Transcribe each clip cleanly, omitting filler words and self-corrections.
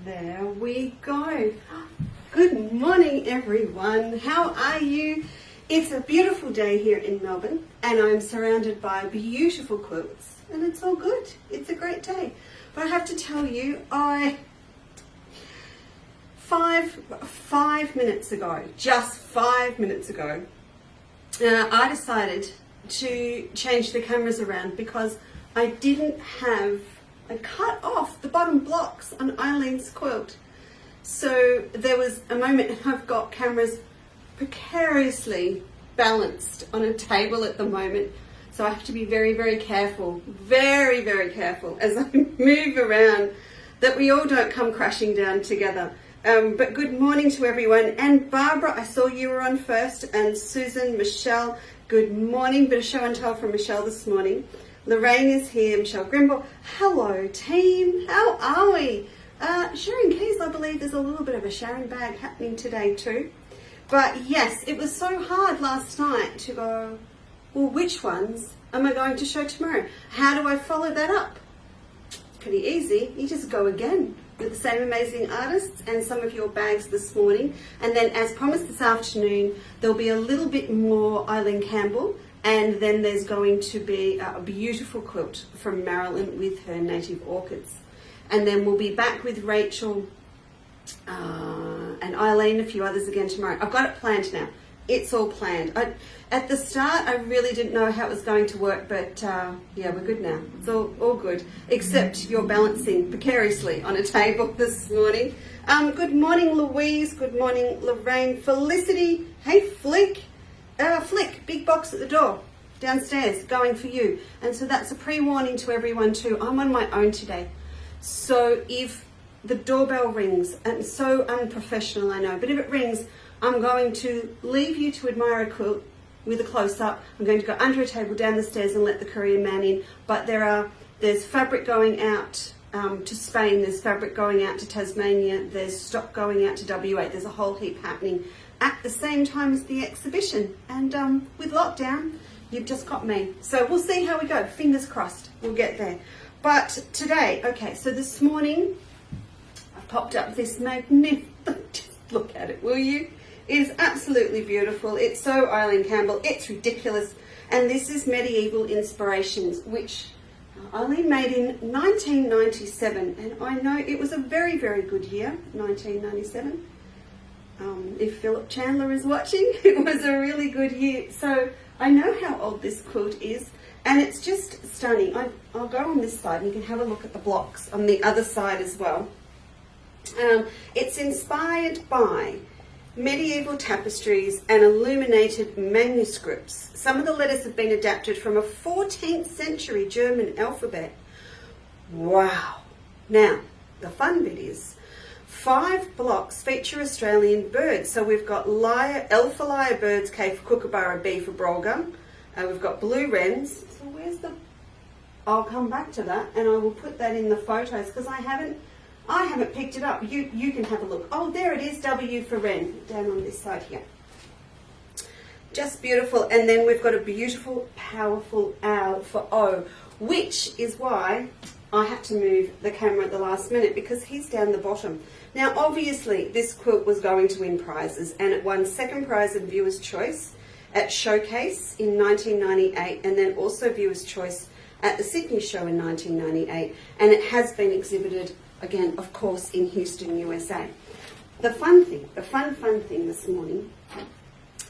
There we go. Good morning, everyone. How are you? It's a beautiful day here in Melbourne, and I'm surrounded by beautiful quilts, and it's all good. It's a great day. But I have to tell you, five minutes ago, just 5 minutes ago, I decided to change the cameras around because I cut off the bottom blocks on Eileen's quilt. So there was a moment, I've got cameras precariously balanced on a table at the moment. So I have to be very, very careful, very, very careful as I move around, that we all don't come crashing down together. But good morning to everyone. And Barbara, I saw you were on first, and Susan, Michelle, good morning. Bit of show and tell from Michelle this morning. Lorraine is here, Michelle Grimble. Hello team, how are we? Sharon Keys, I believe there's a little bit of a Sharon bag happening today too. But yes, it was so hard last night to go, well, which ones am I going to show tomorrow? How do I follow that up? It's pretty easy, you just go again with the same amazing artists and some of your bags this morning. And then as promised this afternoon, there'll be a little bit more Eileen Campbell. And then there's going to be a beautiful quilt from Marilyn with her native orchids. And then we'll be back with Rachel and Eileen, a few others again tomorrow. I've got it planned now. It's all planned. At the start, I really didn't know how it was going to work, but yeah, we're good now. It's all good, except you're balancing precariously on a table this morning. Good morning, Louise. Good morning, Lorraine. Felicity. Hey, Flick. Flick, big box at the door, downstairs, going for you. And so that's a pre-warning to everyone too. I'm on my own today. So if the doorbell rings, and so unprofessional, I know, but if it rings, I'm going to leave you to admire a quilt with a close-up. I'm going to go under a table down the stairs and let the courier man in. But there's fabric going out to Spain, there's fabric going out to Tasmania, there's stock going out to WA. There's a whole heap happening at the same time as the exhibition. And with lockdown, you've just got me. So we'll see how we go. Fingers crossed, we'll get there. But today, okay, so this morning, I've popped up this magnificent, just look at it, will you? It is absolutely beautiful. It's so Eileen Campbell, it's ridiculous. And this is Medieval Inspirations, which Eileen made in 1997. And I know it was a very, very good year, 1997. If Philip Chandler is watching, it was a really good year. So I know how old this quilt is, and it's just stunning. I'll go on this side and you can have a look at the blocks on the other side as well. It's inspired by medieval tapestries and illuminated manuscripts. Some of the letters have been adapted from a 14th century German alphabet. Wow. Now, the fun bit is 5 blocks feature Australian birds. So we've got alpha lyre birds, K for Kookaburra, B for Brolga. We've got blue wrens. So where's the... I'll come back to that and I will put that in the photos because I haven't picked it up. You can have a look. Oh, there it is, W for wren, down on this side here. Just beautiful. And then we've got a beautiful, powerful owl for O, which is why I had to move the camera at the last minute because he's down the bottom. Now, obviously, this quilt was going to win prizes, and it won second prize in Viewer's Choice at Showcase in 1998, and then also Viewer's Choice at the Sydney Show in 1998, and it has been exhibited, again, of course, in Houston, USA. The fun thing this morning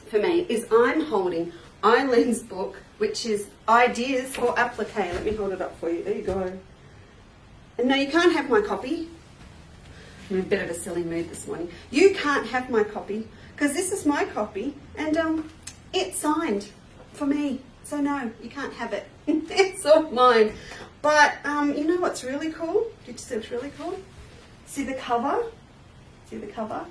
for me is I'm holding Eileen's book, which is Ideas for Applique. Let me hold it up for you. There you go. And no, you can't have my copy. I'm in a bit of a silly mood this morning. You can't have my copy because this is my copy and it's signed for me. So no, you can't have it. It's all mine. But you know what's really cool? Did you see what's really cool? See the cover? See the cover?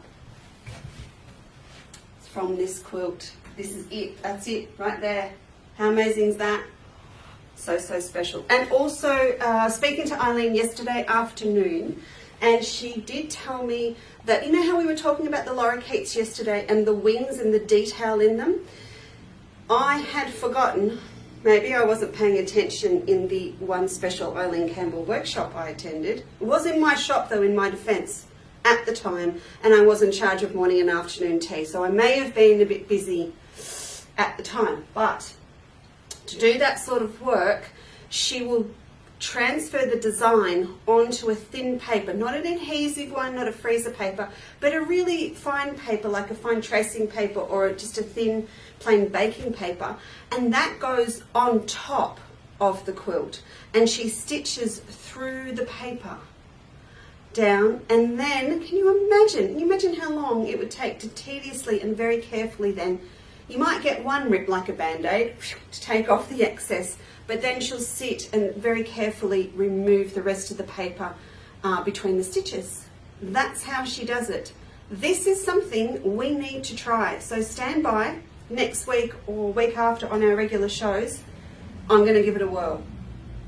It's from this quilt. This is it. That's it right there. How amazing is that? So, so special. And also speaking to Eileen yesterday afternoon, and she did tell me that, you know how we were talking about the lorikeets yesterday and the wings and the detail in them? I had forgotten maybe I wasn't paying attention in the one special Eileen Campbell workshop I attended. It was in my shop though, in my defence, at the time, and I was in charge of morning and afternoon tea, so I may have been a bit busy at the time. But to do that sort of work, she will transfer the design onto a thin paper, not an adhesive one, not a freezer paper, but a really fine paper, like a fine tracing paper or just a thin plain baking paper, and that goes on top of the quilt, and she stitches through the paper down, and then can you imagine how long it would take to tediously and very carefully, then you might get one rip like a band-aid to take off the excess, but then she'll sit and very carefully remove the rest of the paper between the stitches. That's how she does it. This is something we need to try. So stand by next week or week after on our regular shows. I'm going to give it a whirl.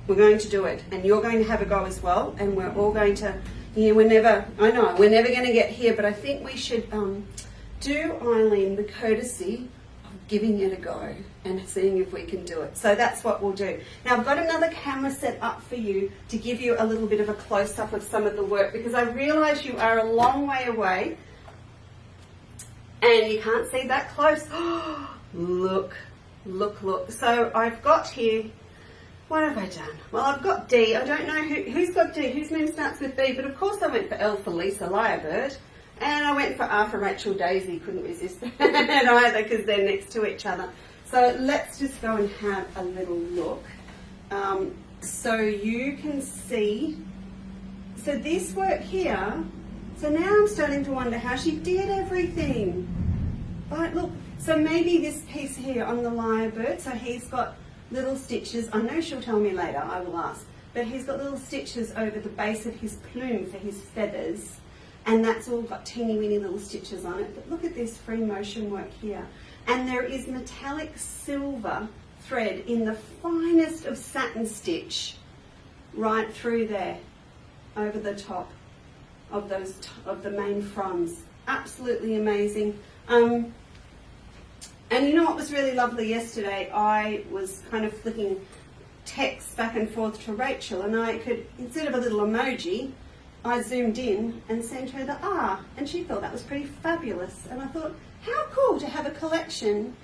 We're going to do it, and you're going to have a go as well, and we're all going to, we're never going to get here, but I think we should do Eileen the courtesy giving it a go and seeing if we can do it. So that's what we'll do. Now I've got another camera set up for you to give you a little bit of a close-up of some of the work, because I realise you are a long way away and you can't see that close. Look. So I've got here, what have I done? Well, I've got D. I don't know who's got D, whose name starts with B, but of course I went for L for Lisa Lyrebird. And I went for R for Rachel Daisy, couldn't resist that either because they're next to each other. So let's just go and have a little look. So you can see, so this work here, so now I'm starting to wonder how she did everything. Right, look, so maybe this piece here on the Lyrebird, so he's got little stitches. I know she'll tell me later, I will ask. But he's got little stitches over the base of his plume for his feathers. And that's all got teeny weeny little stitches on it. But look at this free motion work here. And there is metallic silver thread in the finest of satin stitch right through there, over the top of those of the main fronds. Absolutely amazing. And you know what was really lovely yesterday? I was kind of flicking text back and forth to Rachel, and I could, instead of a little emoji, I zoomed in and sent her the R, and she thought that was pretty fabulous. And I thought, how cool to have a collection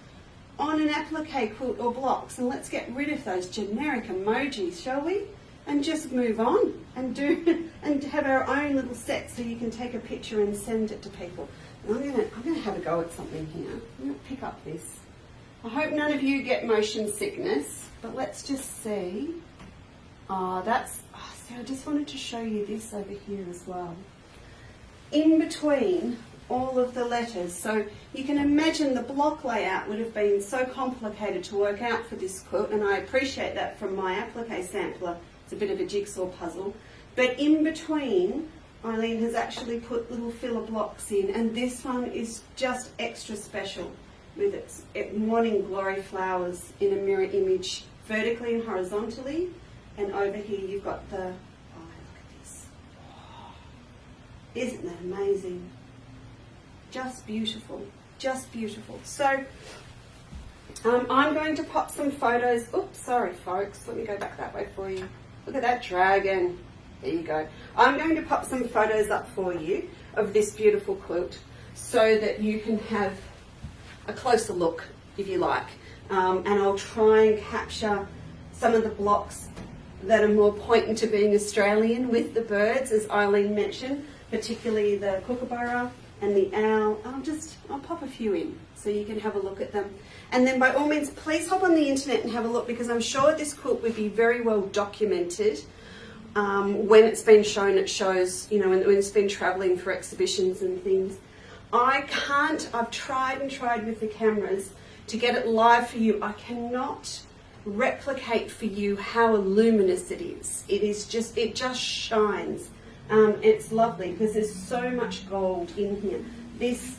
on an applique quilt or blocks, and let's get rid of those generic emojis, shall we? And just move on and do and have our own little set so you can take a picture and send it to people. And I'm gonna have a go at something here. I'm gonna pick up this. I hope none of you get motion sickness, but let's just see. So I just wanted to show you this over here as well. In between all of the letters, so you can imagine the block layout would have been so complicated to work out for this quilt, and I appreciate that from my applique sampler. It's a bit of a jigsaw puzzle. But in between, Eileen has actually put little filler blocks in, and this one is just extra special with its morning glory flowers in a mirror image, vertically and horizontally. And over here you've got the, oh, look at this. Oh, isn't that amazing? Just beautiful, just beautiful. So I'm going to pop some photos. Oops, sorry folks, let me go back that way for you. Look at that dragon. There you go. I'm going to pop some photos up for you of this beautiful quilt so that you can have a closer look, if you like. And I'll try and capture some of the blocks that are more pointing to being Australian with the birds, as Eileen mentioned, particularly the kookaburra and the owl. I'll pop a few in so you can have a look at them. And then by all means, please hop on the internet and have a look, because I'm sure this quilt would be very well documented when it's been shown at shows, you know, when it's been travelling for exhibitions and things. I've tried and tried with the cameras to get it live for you. I cannot replicate for you how luminous it is. It just shines. It's lovely because there's so much gold in here. This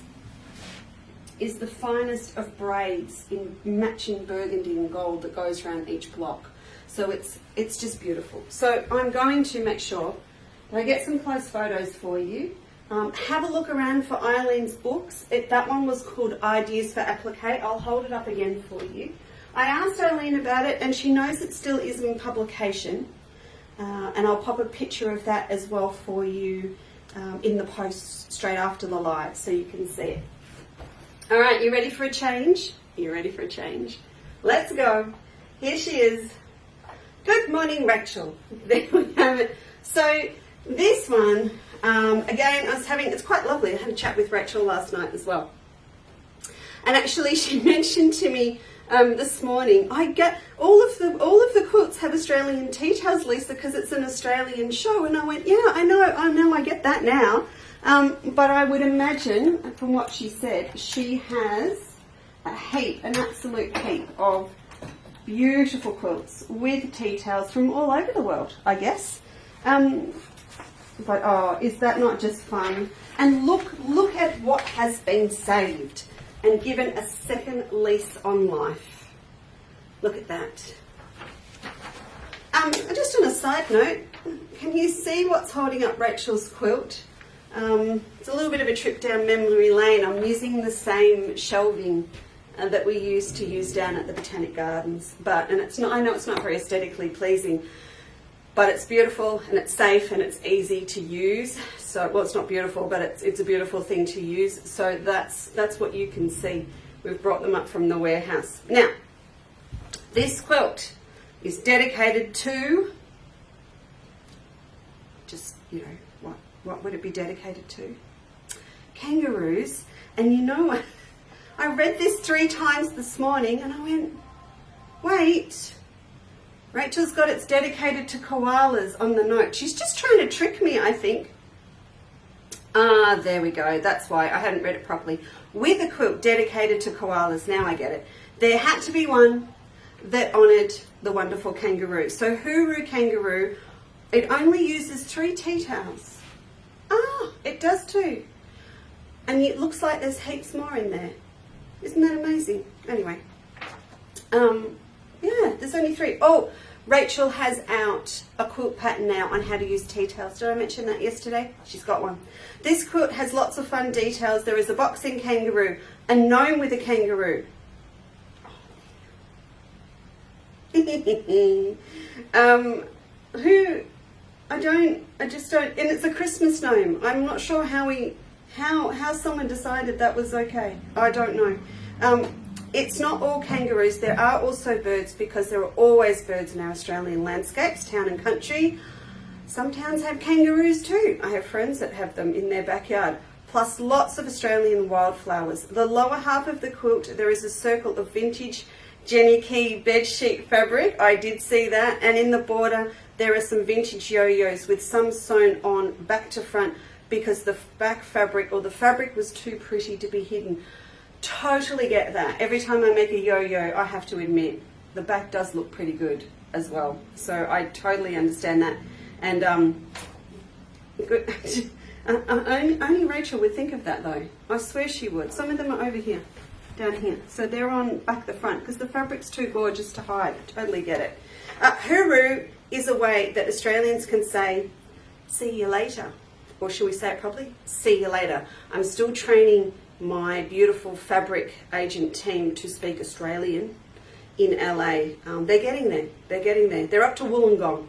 is the finest of braids in matching burgundy and gold that goes around each block. So it's just beautiful. So I'm going to make sure that I get some close photos for you. Have a look around for Eileen's books. That one was called Ideas for Applique. I'll hold it up again for you. I asked Eileen about it, and she knows it still is in publication. And I'll pop a picture of that as well for you in the post straight after the live, so you can see it. All right, you ready for a change? You ready for a change? Let's go. Here she is. Good morning, Rachel. There we have it. So this one, again, it's quite lovely. I had a chat with Rachel last night as well. And actually she mentioned to me this morning, I get all of the quilts have Australian tea towels, Lisa, because it's an Australian show. And I went, yeah, I know, I get that now. But I would imagine, from what she said, she has an absolute heap of beautiful quilts with tea towels from all over the world, I guess. But oh, is that not just fun? And look at what has been saved and given a second lease on life. Look at that. Just on a side note, can you see what's holding up Rachel's quilt? It's a little bit of a trip down memory lane. I'm using the same shelving that we used to use down at the Botanic Gardens, and it's not. I know it's not very aesthetically pleasing, but it's beautiful and it's safe and it's easy to use. So, well, it's not beautiful, but it's a beautiful thing to use. So that's what you can see. We've brought them up from the warehouse. Now, this quilt is dedicated to, just, you know, what would it be dedicated to? Kangaroos. And you know what? I read this 3 times this morning and I went, wait, Rachel's got it's dedicated to koalas on the note. She's just trying to trick me, I think. Ah, there we go. That's why I hadn't read it properly. With a quilt dedicated to koalas, now I get it. There had to be one that honoured the wonderful kangaroo. So Huru kangaroo, it only uses 3 tea towels. Ah, it does too. And it looks like there's heaps more in there. Isn't that amazing? Anyway, yeah, there's only 3. Oh, Rachel has out a quilt pattern now on how to use tea towels. Did I mention that yesterday? She's got one. This quilt has lots of fun details. There is a boxing kangaroo, a gnome with a kangaroo. I just don't, and it's a Christmas gnome. I'm not sure how someone decided that was okay. I don't know. It's not all kangaroos. There are also birds, because there are always birds in our Australian landscapes, town and country. Some towns have kangaroos too. I have friends that have them in their backyard. Plus lots of Australian wildflowers. The lower half of the quilt, there is a circle of vintage Jenny Key bedsheet fabric. I did see that. And in the border, there are some vintage yo-yos with some sewn on back to front because the back fabric or the fabric was too pretty to be hidden. Totally get that. Every time I make a yo-yo, I have to admit, the back does look pretty good as well. So I totally understand that. And only Rachel would think of that though. I swear she would. Some of them are over here, down here. So they're on back the front because the fabric's too gorgeous to hide. Totally get it. Huru is a way that Australians can say, see you later. Or should we say it properly? See you later. I'm still training my beautiful fabric agent team to speak Australian in LA. They're getting there. They're getting there. They're up to Wollongong.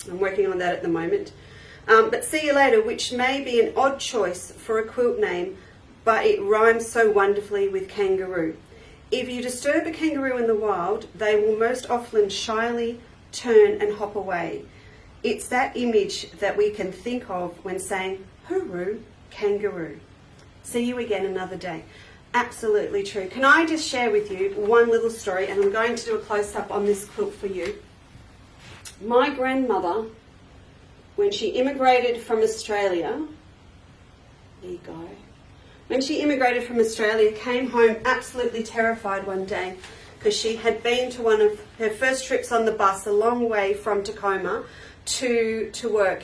I'm working on that at the moment. But see you later, which may be an odd choice for a quilt name, but it rhymes so wonderfully with kangaroo. If you disturb a kangaroo in the wild, they will most often shyly turn and hop away. It's that image that we can think of when saying, Huru, kangaroo. See you again another day. Absolutely true. Can I just share with you one little story, and I'm going to do a close-up on this quilt for you. My grandmother, when she immigrated from Australia, there you go. When she immigrated from Australia, came home absolutely terrified one day because she had been to one of her first trips on the bus a long way from Tacoma to work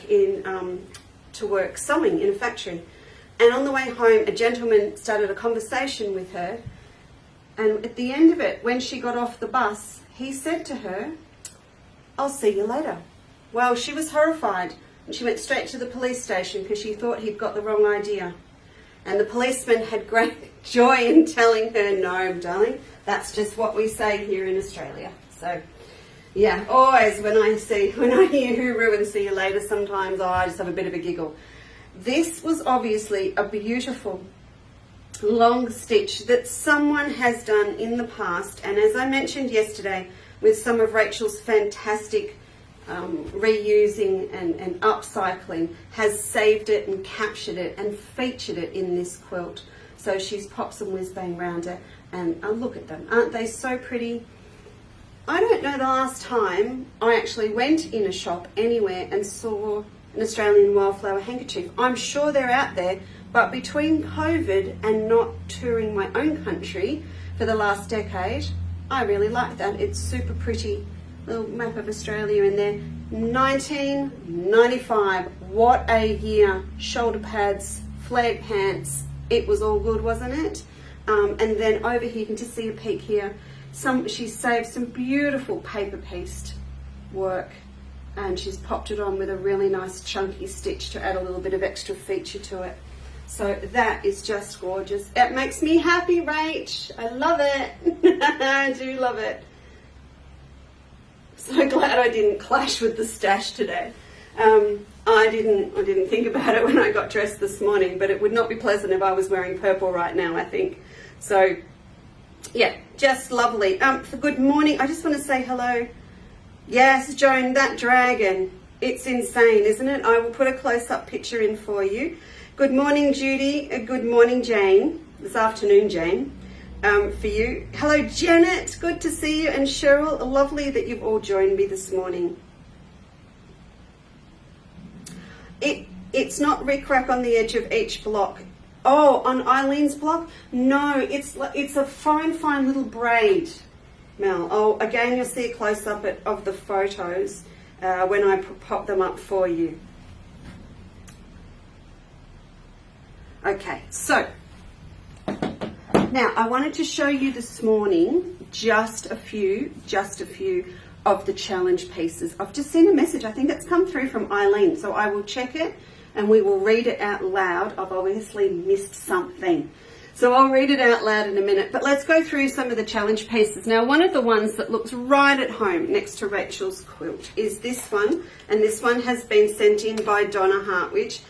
sewing in a factory. And on the way home, a gentleman started a conversation with her. And at the end of it, when she got off the bus, he said to her, I'll see you later. Well, she was horrified. And she went straight to the police station because she thought he'd got the wrong idea. And the policeman had great joy in telling her, no, darling, that's just what we say here in Australia. So, yeah, always when I hear hooroo and see you later, sometimes I just have a bit of a giggle. This was obviously a beautiful long stitch that someone has done in the past, and as I mentioned yesterday with some of Rachel's fantastic reusing and upcycling, has saved it and captured it and featured it in this quilt. So she's popped some whiz bang round it, and look at them, aren't they so pretty? I don't know the last time I actually went in a shop anywhere and saw an Australian Wildflower handkerchief. I'm sure they're out there, but between COVID and not touring my own country for the last decade, I really like that. It's super pretty. Little map of Australia in there. 1995. What a year. Shoulder pads, flared pants. It was all good, wasn't it? And then over here, you can just see a peek here. She saved some beautiful paper pieced work, and she's popped it on with a really nice chunky stitch to add a little bit of extra feature to it. So that is just gorgeous. It makes me happy, Rach. I love it. I do love it. So glad I didn't clash with the stash today. I didn't think about it when I got dressed this morning, but it would not be pleasant if I was wearing purple right now, I think. So yeah, just lovely. For good morning, I just want to say hello. Yes, Joan, that dragon, it's insane, isn't it? I will put a close-up picture in for you. Good morning, Judy. Good morning, Jane. This afternoon, Jane, for you. Hello, Janet. Good to see you. And Cheryl, lovely that you've all joined me this morning. It's not rick-rack on the edge of each block. Oh, on Eileen's block? No, it's a fine little braid, Mel. Oh, again, you'll see a close-up of the photos when I pop them up for you. Okay, so now I wanted to show you this morning just a few of the challenge pieces. I've just seen a message. I think it's come through from Eileen, so I will check it and we will read it out loud. I've obviously missed something, so I'll read it out loud in a minute, but let's go through some of the challenge pieces. Now, one of the ones that looks right at home next to Rachel's quilt is this one, and this one has been sent in by Donna Hartwich.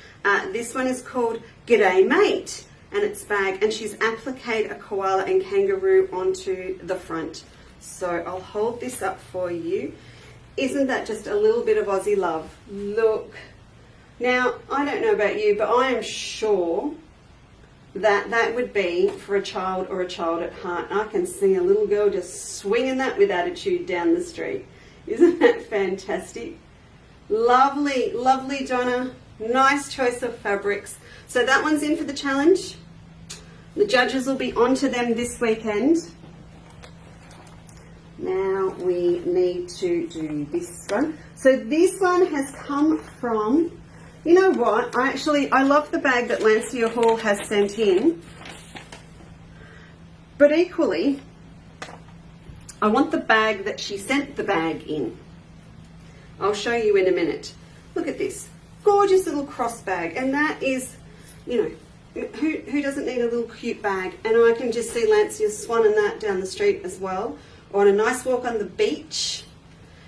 This one is called G'day Mate, and it's bag, and she's appliqued a koala and kangaroo onto the front. So I'll hold this up for you. Isn't that just a little bit of Aussie love? Look. Now, I don't know about you, but I am sure that that would be for a child or a child at heart. I can see a little girl just swinging that with attitude down the street. Isn't that fantastic? Lovely, lovely, Donna. Nice choice of fabrics. So that one's in for the challenge. The judges will be onto them this weekend. Now we need to do this one. So this one has come from, you know what, I love the bag that Lancia Hall has sent in, but equally I want the bag that she sent the bag in. I'll show you in a minute. Look at this gorgeous little cross bag, and that is, you know, who doesn't need a little cute bag? And I can just see Lancia swanning that down the street as well, or on a nice walk on the beach.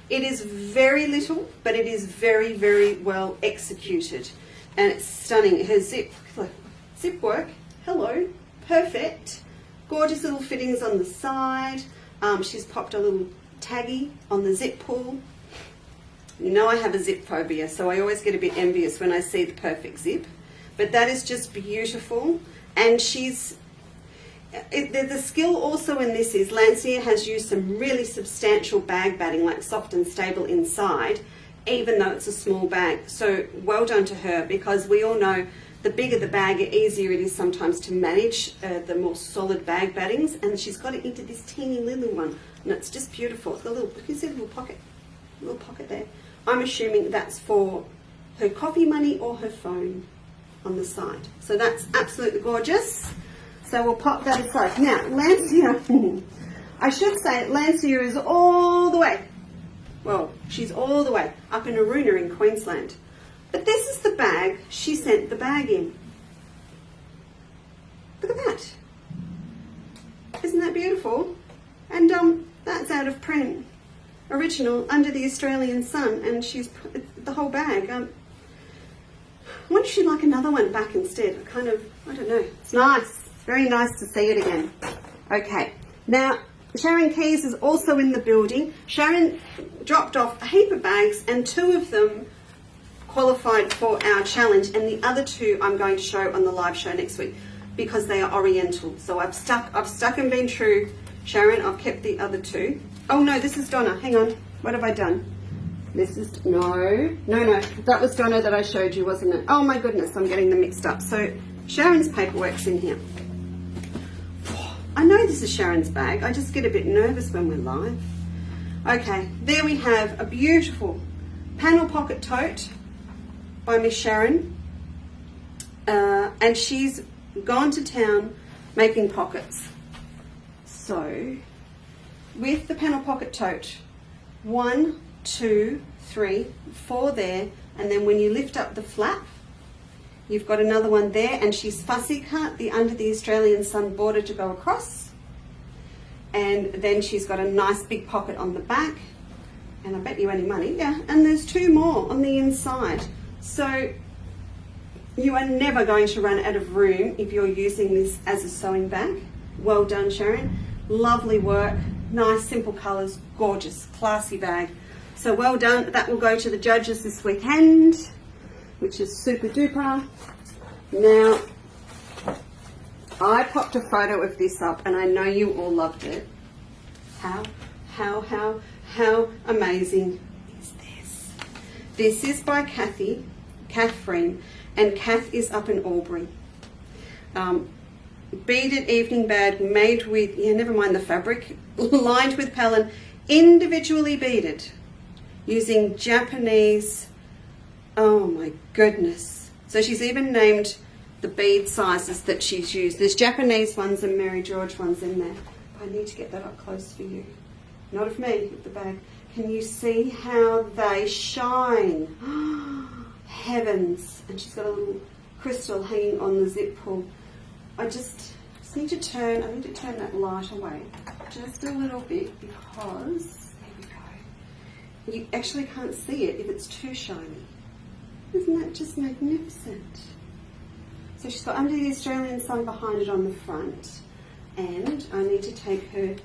It is very little, but it is very, very well executed, and it's stunning. Her zip work, hello, perfect. Gorgeous little fittings on the side. She's popped a little taggy on the zip pull. You know I have a zip phobia, so I always get a bit envious when I see the perfect zip. But that is just beautiful, and the skill also in this is Lancia has used some really substantial bag batting, like soft and stable inside, even though it's a small bag. So well done to her, because we all know the bigger the bag, the easier it is sometimes to manage the more solid bag battings, and she's got it into this teeny little one, and it's just beautiful. It's got a little, you can see a little pocket there. I'm assuming that's for her coffee money or her phone on the side. So that's absolutely gorgeous. So we'll pop that aside. Now, Lancia, I should say Lancia is all the way, well, she's all the way up in Aruna in Queensland. But this is the bag she sent the bag in. Look at that. Isn't that beautiful? And that's out of print. Original, Under the Australian Sun, and she's put the whole bag. I wonder if she'd like another one back instead. I don't know. It's nice. It's very nice to see it again. Okay. Now, Sharon Keys is also in the building. Sharon dropped off a heap of bags, and 2 of them qualified for our challenge, and the other 2 I'm going to show on the live show next week because they are oriental. So I've stuck and been true. Sharon, I've kept the other 2. Oh no, this is Donna. Hang on. What have I done? This is no. That was Donna that I showed you, wasn't it? Oh my goodness, I'm getting them mixed up. So Sharon's paperwork's in here. I know this is Sharon's bag. I just get a bit nervous when we're live. Okay, there we have a beautiful panel pocket tote by Miss Sharon. And she's gone to town making pockets. So, with the panel pocket tote, 1, 2, 3, 4 there, and then when you lift up the flap, you've got another one there, and she's fussy cut the Under the Australian Sun border to go across, and then she's got a nice big pocket on the back, and I bet you any money, yeah, and there's 2 more on the inside. So you are never going to run out of room if you're using this as a sewing bag. Well done, Sharon. Lovely work, nice simple colours, gorgeous, classy bag. So well done. That will go to the judges this weekend, which is super duper. Now, I popped a photo of this up and I know you all loved it. How amazing is this? This is by Catherine, and Kath is up in Albury. Beaded evening bag made with, never mind the fabric, lined with Pellin, individually beaded using Japanese, oh my goodness. So she's even named the bead sizes that she's used. There's Japanese ones and Mary George ones in there. I need to get that up close for you. Not of me, of the bag. Can you see how they shine? Heavens. And she's got a little crystal hanging on the zip pull. I just need to turn that light away just a little bit because, there we go. You actually can't see it if it's too shiny. Isn't that just magnificent? So she's got Under the Australian Sun behind it on the front, and I need to take her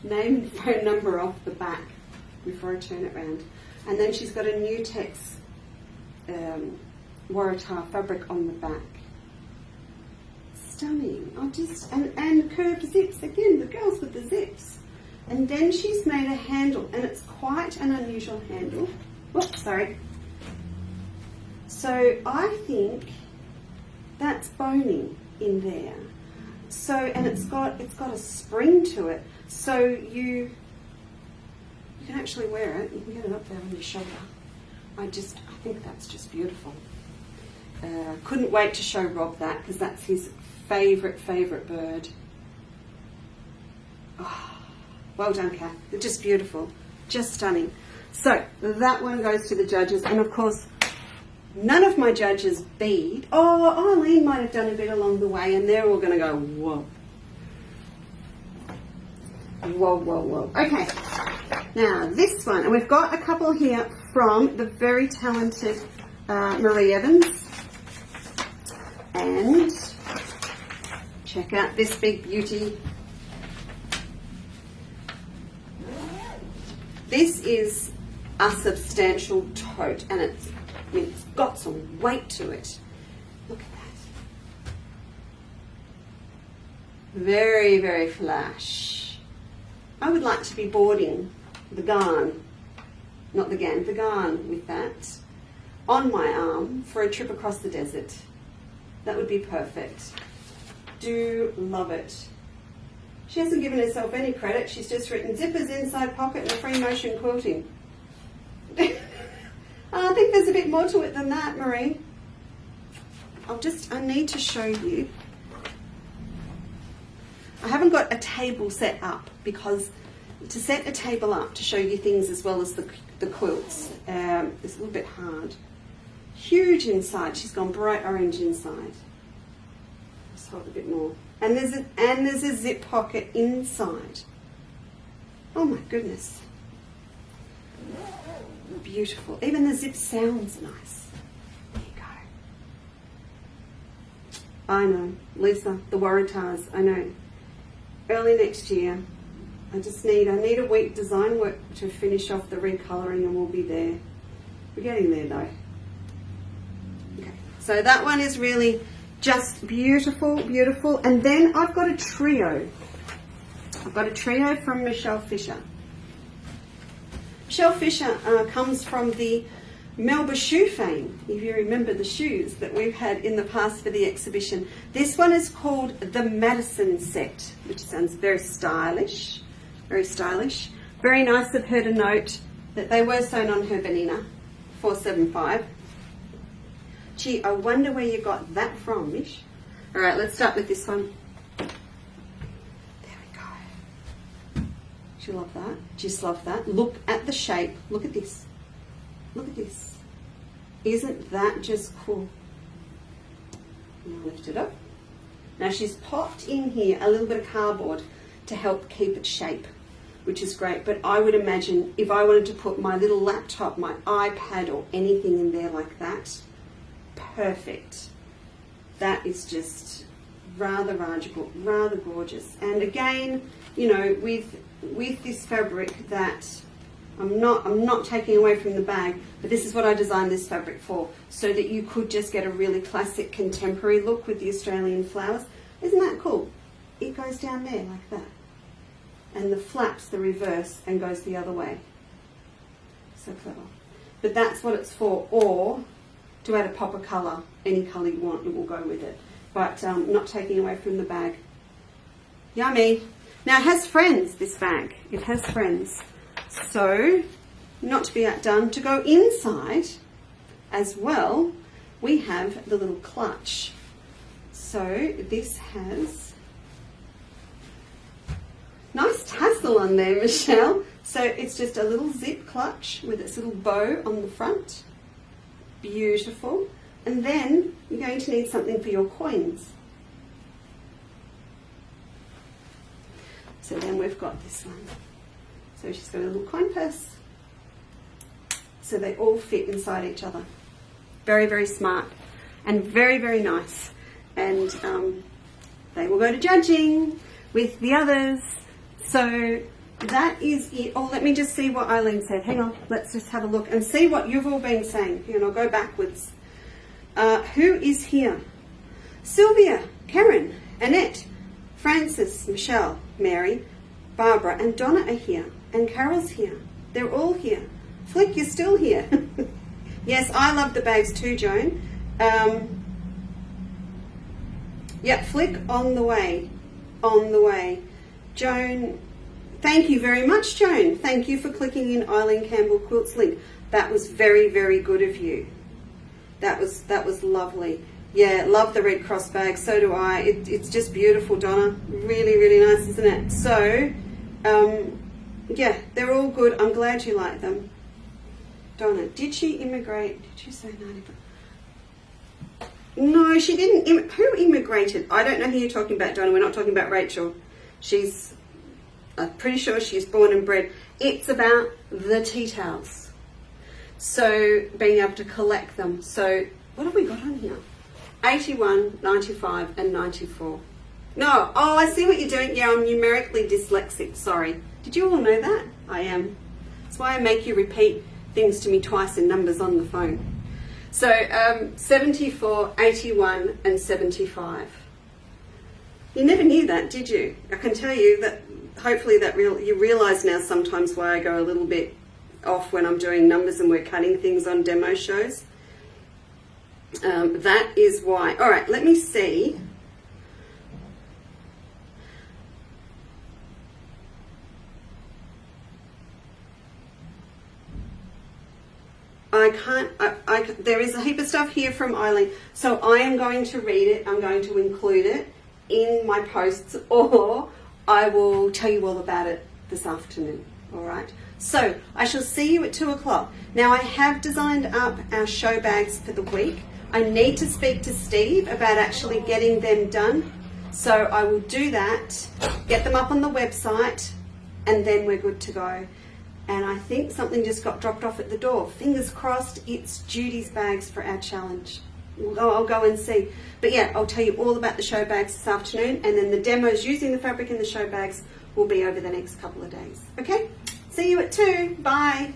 name and phone number off the back before I turn it around. And then she's got a Nutex Waratah fabric on the back. Stunning. And curved zips again, the girls with the zips. And then she's made a handle, and it's quite an unusual handle. Whoops, sorry. So I think that's boning in there. So, and it's got a spring to it. So you can actually wear it. You can get it up there on your shoulder. I think that's just beautiful. Couldn't wait to show Rob that because that's his favourite bird. Oh, well done, Kath. It's just beautiful. Just stunning. So that one goes to the judges, and of course none of my judges bead. Oh, Eileen might have done a bit along the way, and they're all going to go, whoa. Whoa. Okay, now this one, and we've got a couple here from the very talented Marie Evans. And check out this big beauty. This is a substantial tote, and it's got some weight to it. Look at that. Very, very flash. I would like to be boarding the garn, not the GAN, the garn with that on my arm for a trip across the desert. That would be perfect. Do love it. She hasn't given herself any credit. She's just written zippers, inside pocket, and free motion quilting. I think there's a bit more to it than that, Marie. I need to show you. I haven't got a table set up because to set a table up to show you things as well as the quilts is a little bit hard. Huge inside. She's gone bright orange inside. Just hold a bit more. And there's a zip pocket inside. Oh my goodness. Beautiful. Even the zip sounds nice. There you go. I know, Lisa, the Waratahs, I know. Early next year. I need a week design work to finish off the recolouring and we'll be there. We're getting there though. Okay, so that one is really just beautiful, beautiful. And then I've got a trio. I've got a trio from Michelle Fisher. Michelle Fisher comes from the Melba shoe fame, if you remember the shoes that we've had in the past for the exhibition. This one is called the Madison set, which sounds very stylish. Very stylish. Very nice of her to note that they were sewn on her Benina 475. Gee, I wonder where you got that from, Mish. All right, let's start with this one. There we go. Do you love that? Just love that. Look at the shape. Look at this. Look at this. Isn't that just cool? Now lift it up. Now she's popped in here a little bit of cardboard to help keep its shape, which is great. But I would imagine if I wanted to put my little laptop, my iPad or anything in there like that, perfect. That is just rather gorgeous. And again, you know, with this fabric that I'm not taking away from the bag, but this is what I designed this fabric for, so that you could just get a really classic contemporary look with the Australian flowers. Isn't that cool? It goes down there like that. And the flaps the reverse and goes the other way. So clever. But that's what it's for. Or to add a pop of colour, any colour you want, it will go with it. But not taking away from the bag. Yummy. Now it has friends, this bag. It has friends. So, not to be outdone, to go inside as well, we have the little clutch. So this has nice tassel on there, Michelle. So it's just a little zip clutch with its little bow on the front. Beautiful. And then you're going to need something for your coins. So then we've got this one. So she's got a little coin purse. So they all fit inside each other. Very, very smart and very, very nice. And they will go to judging with the others. So that is it. Oh, let me just see what Eileen said. Hang on, let's just have a look and see what you've all been saying. And I'll go backwards. Who is here? Sylvia, Karen, Annette, Frances, Michelle, Mary, Barbara and Donna are here. And Carol's here. They're all here. Flick, you're still here. Yes, I love the bags too, Joan. Yep, Flick on the way. On the way. Joan, thank you very much, Joan. Thank you for clicking in Eileen Campbell Quilt's link. That was very, very good of you. That was lovely. Yeah, love the Red Cross bag. So do I. It's just beautiful, Donna. Really, really nice, isn't it? So, yeah, they're all good. I'm glad you like them. Donna, did she immigrate? Did you say 90? No, she didn't. Who immigrated? I don't know who you're talking about, Donna. We're not talking about Rachel. I'm pretty sure she's born and bred. It's about the tea towels. So being able to collect them. So what have we got on here? 81, 95 and 94. No, oh, I see what you're doing. Yeah, I'm numerically dyslexic. Sorry. Did you all know that? I am. That's why I make you repeat things to me twice in numbers on the phone. So 74, 81 and 75. You never knew that, did you? I can tell you that hopefully you realise now sometimes why I go a little bit off when I'm doing numbers and we're cutting things on demo shows. That is why. All right, let me see. There is a heap of stuff here from Eileen. So I am going to read it. I'm going to include it in my posts, or I will tell you all about it this afternoon. All right. So I shall see you at 2 o'clock. Now I have designed up our show bags for the week. I need to speak to Steve about actually getting them done. So I will do that, get them up on the website, and then we're good to go. And I think something just got dropped off at the door. Fingers crossed it's Judy's bags for our challenge. I'll go and see. But yeah, I'll tell you all about the show bags this afternoon, and then the demos using the fabric in the show bags will be over the next couple of days. Okay? See you at 2. Bye.